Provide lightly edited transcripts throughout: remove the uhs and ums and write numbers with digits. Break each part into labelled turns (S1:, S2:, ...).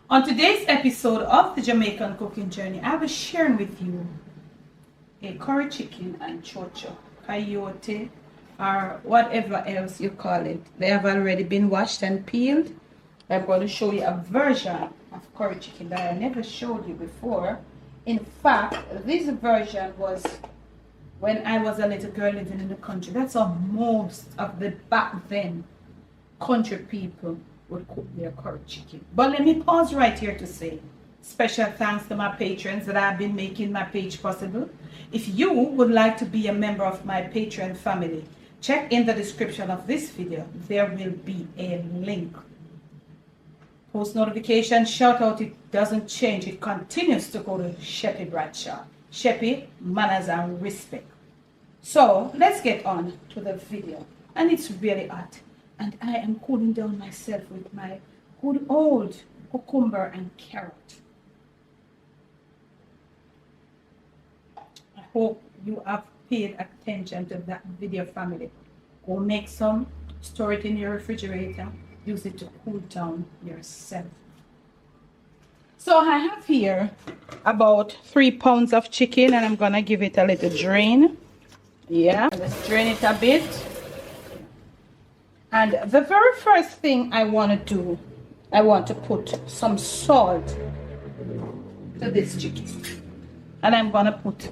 S1: On today's episode of the Jamaican Cooking Journey, I was sharing with you a curry chicken and Cho Cho, Chayote, or whatever else you call it. They have already been washed and peeled. I'm going to show you a version of curry chicken that I never showed you before. In fact, this version was when I was a little girl living in the country. That's how most of the back then country people would cook their curry chicken. But let me pause right here to say special thanks to my patrons that have been making my page possible. If you would like to be a member of my Patreon family, check in the description of this video. There will be a link. Post notification shout out, it doesn't change. It continues to go to Sheppy Bradshaw. Sheppy, manners and respect. So let's get on to the video. And it's really hot. And I am cooling down myself with my good old cucumber and carrot. I hope you have paid attention to that video, family. Go make some, store it in your refrigerator, use it to cool down yourself. So I have here about 3 pounds of chicken, and I'm gonna give it a little drain. Yeah, let's drain it a bit. And the very first thing I want to do, I want to put some salt to this chicken. And I'm going to put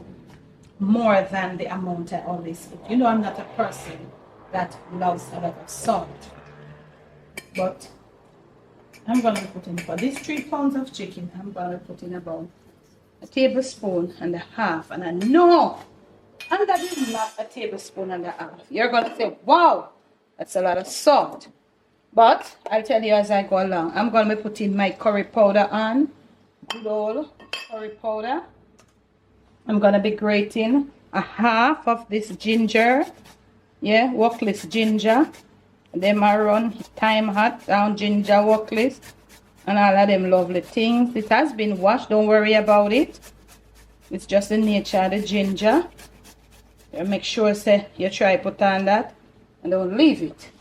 S1: more than the amount I always put. You know, I'm not a person that loves a lot of salt. But I'm going to put in, for these 3 pounds of chicken, I'm going to put in about a tablespoon and a half. And I know, and that is not a tablespoon and a half. You're going to say, wow, that's a lot of salt. But I'll tell you as I go along. I'm going to be putting my curry powder on. Good old curry powder. I'm going to be grating a half of this ginger. Yeah, workless ginger. Them I run time hot down ginger workless. And all of them lovely things. It has been washed. Don't worry about it. It's just the nature of the ginger. Make sure say you try put on that. And don't leave it.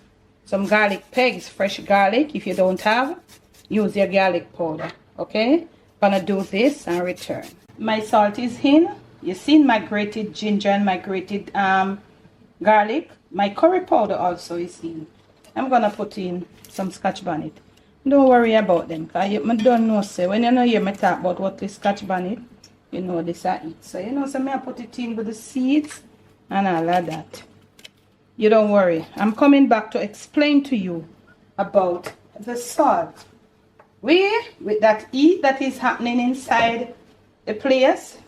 S1: Some garlic pegs, fresh garlic. If you don't have, use your garlic powder. Okay? Gonna do this and return. My salt is in. You seen my grated ginger and my grated garlic. My curry powder also is in. I'm gonna put in some Scotch bonnet. Don't worry about them, because you don't know, say, when you know hear me talk about what is Scotch bonnet, you know this I eat. So you know, so I put it in with the seeds and all of that. You don't worry. I'm coming back to explain to you about the salt. With that heat that is happening inside the place,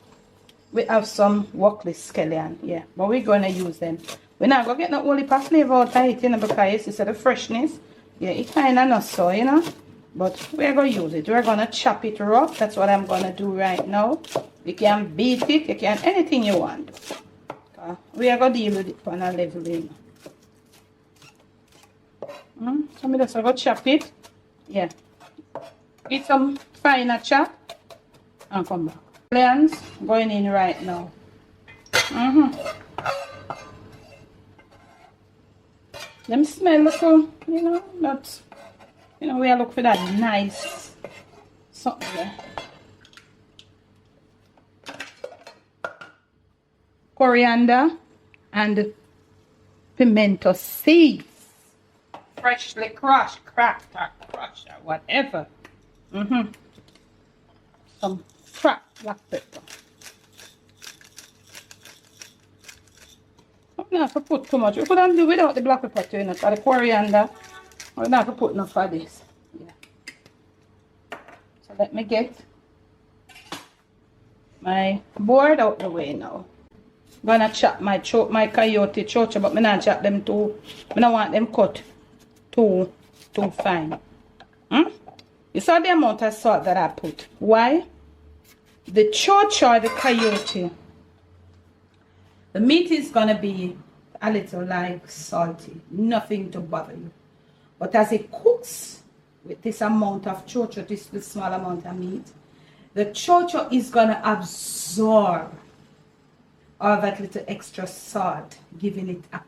S1: we have some workless scallion. Yeah, but we're going to use them. We're not going to get no whole heap of flavor out of it, you know, because it's the freshness. Yeah, it kind of not so, you know. But we're going to use it. We're going to chop it rough. That's what I'm going to do right now. You can beat it. You can anything you want. We are going to deal with it on a level, you know. So I'm just going to chop it. Yeah. Get some finer chop. And come back. Onions going in right now. Them smell little, you know, not, you know, we are looking for that nice something there. Coriander and pimento seeds, freshly crushed, cracked or crushed or whatever. Some cracked black pepper. I'm not going to put too much. We couldn't do without the black pepper too, you know, the coriander. We're not going to put enough of this. Yeah. So let me get my board out the way now. I'm gonna chop my coyote Cho Cho, but I'm not chop them too. I don't want them cut too fine. You saw the amount of salt that I put. Why? The Cho Cho, the coyote, the meat is gonna be a little like salty, nothing to bother you. But as it cooks with this amount of Cho Cho, this small amount of meat, the Cho Cho is gonna absorb all that little extra salt, giving it a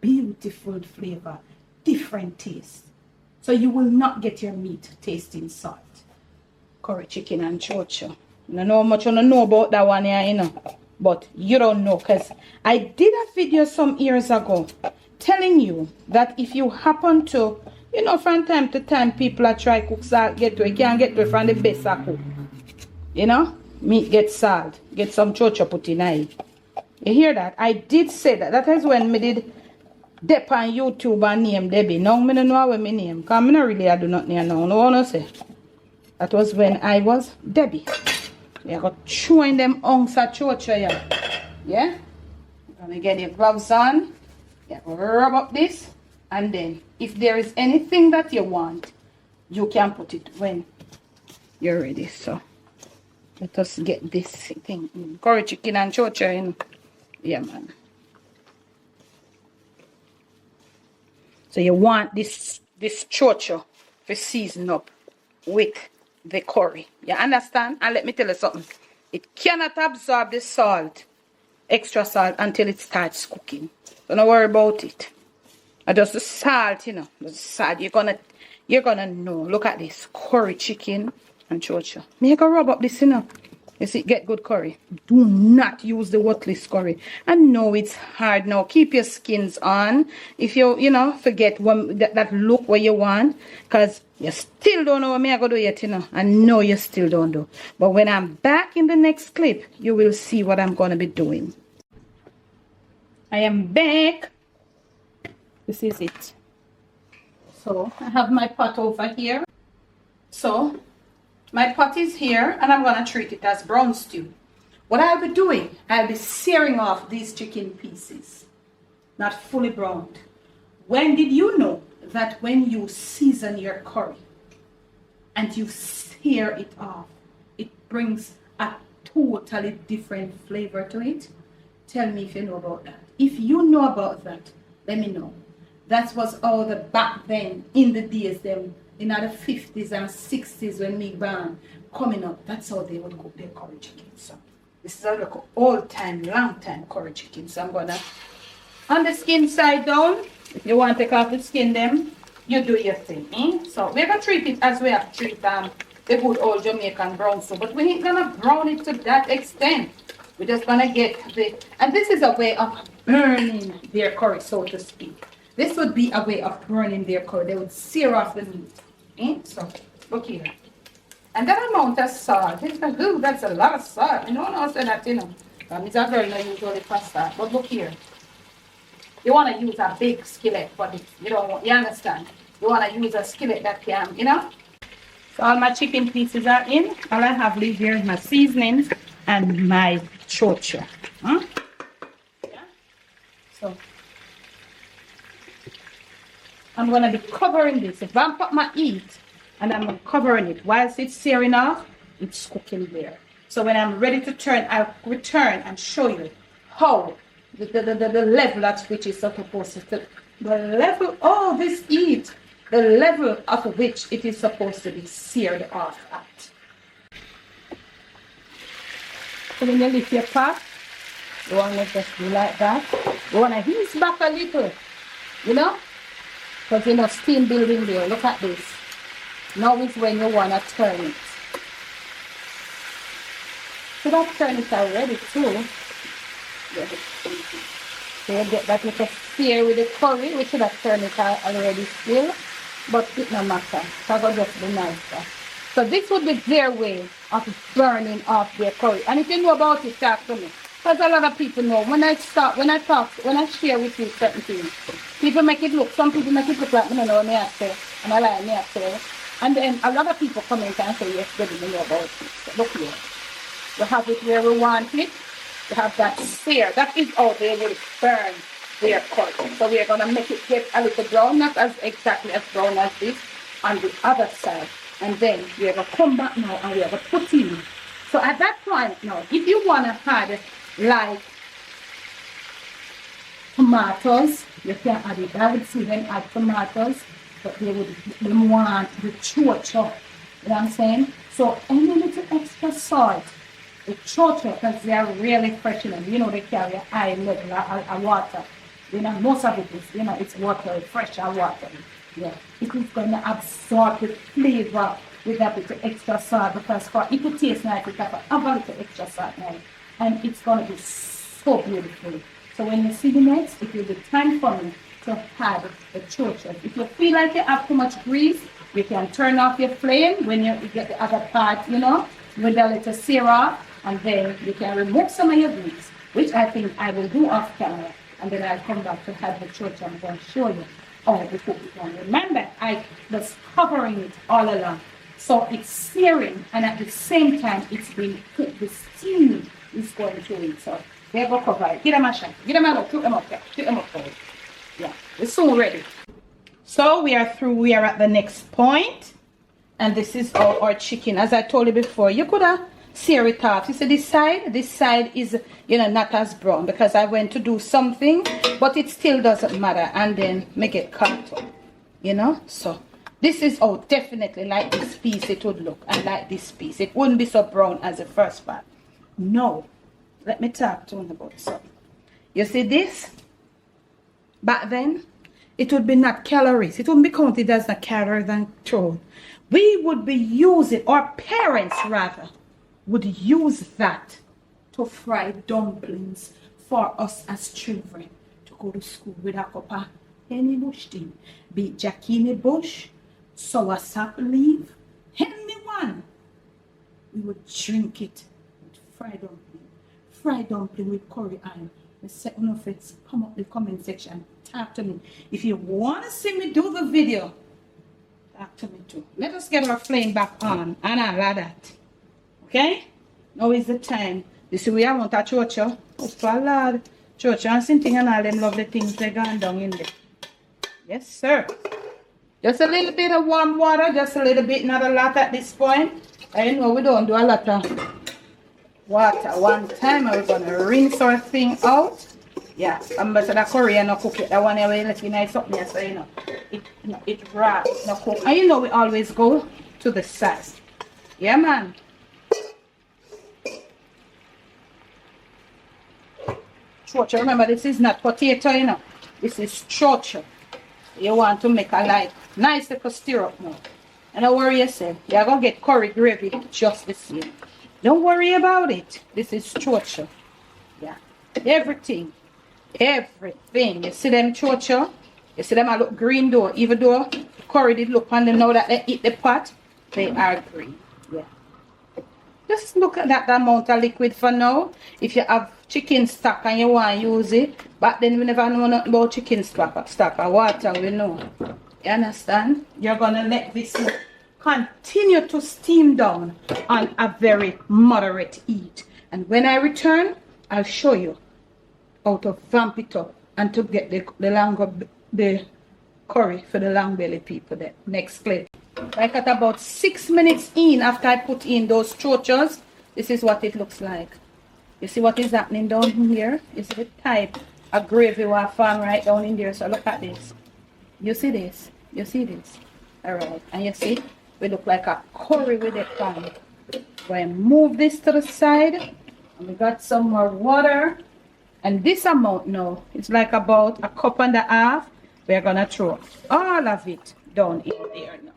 S1: beautiful flavor, different taste. So you will not get your meat tasting salt. curry chicken and Cho Cho. I don't know much I don't know about that one here, you know. But you don't know, because I did a video some years ago telling you that if you happen to, you know, from time to time people are try cook salt, get to it, you can't get to it from the best I cook. You know? Meat get salt, get some Cho Cho put in it. You hear that? I did say that. That is when me did dep on YouTube and name Debbie. Now I don't know what my name. Because I don't really do not know. No one say. That was when I was Debbie. You got chewing them ounce of Cho Cho, yeah. Yeah? You're gonna get your gloves on. Yeah, rub up this. And then if there is anything that you want, you can put it when you're ready. So let us get this thing in. Curry chicken and Cho Cho in. Yeah, man. So you want this Cho Cho to season up with the curry. You understand? And let me tell you something. It cannot absorb the salt, extra salt, until it starts cooking. So don't worry about it. And just the salt, you know. The salt. You're gonna know. Look at this. Curry chicken and Cho Cho. Make a rub up this, you know. You see, get good curry. Do not use the worthless curry. I know it's hard now. Keep your skins on. If you know, forget that look what you want. Because you still don't know what I'm going to do yet, you know. I know you still don't do. But when I'm back in the next clip, you will see what I'm going to be doing. I am back. This is it. So, I have my pot over here. So, my pot is here, and I'm going to treat it as brown stew. What I'll be doing, I'll be searing off these chicken pieces, not fully browned. When did you know that when you season your curry and you sear it off, it brings a totally different flavor to it? Tell me if you know about that. If you know about that, let me know. That was all the back then, in the days, them in the 50s and 60s when me born coming up. That's how they would cook their curry chicken. So this is a like old time, long time curry chicken. So I'm gonna, on the skin side down, if you want to take off the skin them, you do your thing. So we're gonna treat it as we have to treat the good old Jamaican brown soup. But we ain't gonna brown it to that extent. We're just gonna get and this is a way of burning their curry, so to speak. This would be a way of burning their curry. They would sear off the meat. So, look here. And that amount of salt, that's a lot of salt. You know, I say that, you know. It's a girl that usually pasta. But look here. You want to use a big skillet for this. You understand? You want to use a skillet that can, you know. So all my chicken pieces are in. All I have left here is my seasonings and my Cho Cho. Yeah? So I'm going to be covering this. If I put my heat and I'm covering it whilst it's searing off, it's cooking there. So when I'm ready to turn, I'll return and show you how the level at which it's supposed to, the level, oh, this heat, the level of which it is supposed to be seared off at. So when you lift your pot, you want to just do like that. You want to ease back a little, you know? Because you know, steam building there. Look at this. Now is when you want to turn it. Should have turned it already too. Yeah. So you get that little sear with the curry. We should have turned it already still. But it no matter. So will just be nicer. So this would be their way of burning off their curry. And if you know about it, talk to me. Because a lot of people know, when I share with you certain things, people make it look, some people make it look like, I don't know what I say, and I like me I say. And then a lot of people come in and say, yes, they didn't know about it. So look here. We have it where we want it. We have that sear. That is how they will burn their curry. So we are going to make it get a little brown, not as exactly as brown as this, on the other side. And then we are going to come back now and we are going to put in. So at that point now, if you want to add like tomatoes, you can add it. I would see them add tomatoes, but they want the Cho Cho. You know what I'm saying? So any little extra salt, the Cho Cho, because they are really fresh in them. You know, they carry a high level of water. You know, most of it is, it's water, fresh water. Yeah. It is going to absorb the flavor with a bit of extra salt, because for it to taste nice, it have to have a little extra salt now. And it's going to be so beautiful. So when you see the next, it will be time for me to add the Cho Cho. If you feel like you have too much grease, you can turn off your flame when you get the other part, you know, with a little syrup, and then you can remove some of your grease, which I think I will do off camera, and then I'll come back to have the Cho Cho. I'm going to show you how to cook it on. Remember, I was covering it all along, so it's searing, and at the same time, it's being cooked. The steam is going through it. So there go cover it. Get them a shot. Get them out. Shoot them up there. Shoot them up there. Yeah, it's soon ready. So we are through. We are at the next point, and this is our chicken. As I told you before, you could have sear it off. You see this side is, you know, not as brown because I went to do something, but it still doesn't matter, and then make it cut up, you know. So this is definitely like this piece it would look, and like this piece it wouldn't be so brown as the first part. No, let me talk to you about something. You see this? Back then, it would be not calories. It wouldn't be counted as a calorie than thrown. We would be using, our parents rather, would use that to fry dumplings for us as children to go to school with a cup of any bush thing. Be it Jacquini bush, sour sap leaf, anyone. We would drink it with fried dumpling with curry oil. The second of it, come up in the comment section, talk to me. If you want to see me do the video, talk to me too. Let us get our flame back on and all of that. Okay? Now is the time. You see, we have want a Cho Cho. Oh, for Lord. Cho Cho and something and all them lovely things they gone down in there. Yes, sir. Just a little bit of warm water, just a little bit, not a lot at this point. I know we don't do a lot of water one time. We're going to rinse our thing out. Yeah, I'm better the curry and not cook it. That one way let you know something else, so you know. It raw, not cook. And you know we always go to the side. Yeah, man. Cho Cho, remember this is not potato, you know. This is Cho Cho. You want to make a like nice little stir up now. And don't worry yourself. You're going to get curry gravy just the same. Don't worry about it. This is Cho Cho. Yeah. Everything. You see them Cho Cho? You see them I look green though. Even though curry did look on them now that they eat the pot, they are green. Yeah. Just look at that amount of liquid for now. If you have chicken stock and you want to use it, but then we never know nothing about chicken stock or water, we know. You understand? You're going to let this continue to steam down on a very moderate heat. And when I return, I'll show you how to vamp it up and to get the curry for the long belly people there. Next clip. Like at about 6 minutes in after I put in those Cho Chos, this is what it looks like. You see what is happening down here? You see the type of gravy we have found right down in there. So look at this. You see this? You see this? Alright. And you see? We look like a curry with it pan. We move this to the side. And we got some more water. And this amount now, it's like about a cup and a half. We're going to throw all of it down in there now.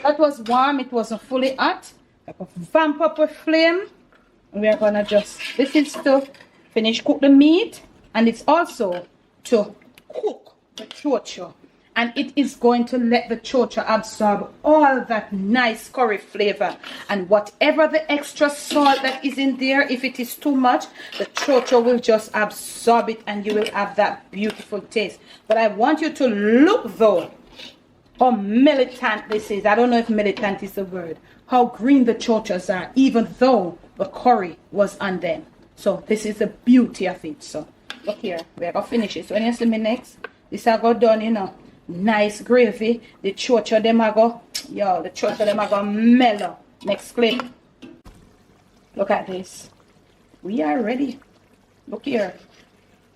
S1: That was warm. It wasn't fully hot. I can vamp up a flame. And we are going to just, this is to finish cook the meat. And it's also to cook the Cho Cho. And it is going to let the Cho Cho absorb all that nice curry flavor. And whatever the extra salt that is in there, if it is too much, the Cho Cho will just absorb it and you will have that beautiful taste. But I want you to look though how militant this is. I don't know if militant is the word. How green the Cho Chos are, even though the curry was on them. So this is the beauty of it. So look here, we're going to finish it. So when you see me next, this I go done, you know. Nice gravy. The Cho Cho them are go, the Cho Cho them are go mellow. Next clip. Look at this. We are ready. Look here.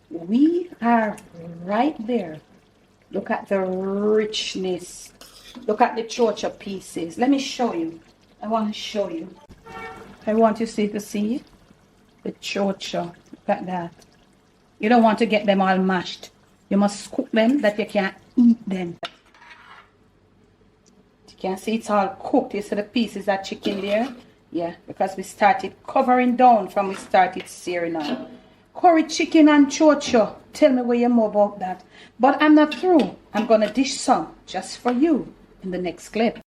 S1: We are right there. Look at the richness. Look at the Cho Cho pieces. Let me show you. I want to show you. I want you to see the Cho Cho. Look at that. You don't want to get them all mashed. You must cook them that you can eat them. You can see it's all cooked. You see the pieces of chicken there? Yeah, because we started covering down from we started searing on. Curry chicken and Cho Cho. Tell me where you know about that. But I'm not through. I'm going to dish some just for you in the next clip.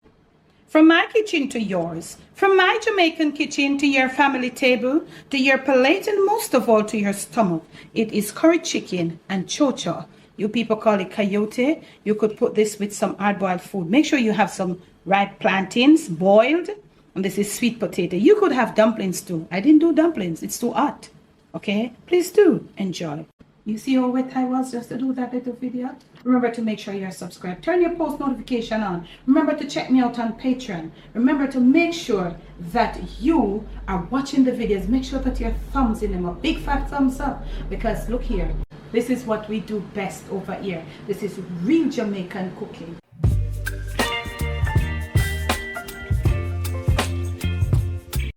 S1: From my kitchen to yours, from my Jamaican kitchen to your family table, to your plate, and most of all to your stomach, it is curry chicken and Cho Cho. You people call it Chayote. You could put this with some hard-boiled food. Make sure you have some ripe plantains boiled. And this is sweet potato. You could have dumplings too. I didn't do dumplings. It's too hot. Okay? Please do enjoy. You see how wet I was just to do that little video? Remember to make sure you're subscribed. Turn your post notification on. Remember to check me out on Patreon. Remember to make sure that you are watching the videos. Make sure that your thumbs in them, a big fat thumbs up. Because look here, this is what we do best over here. This is real Jamaican cooking.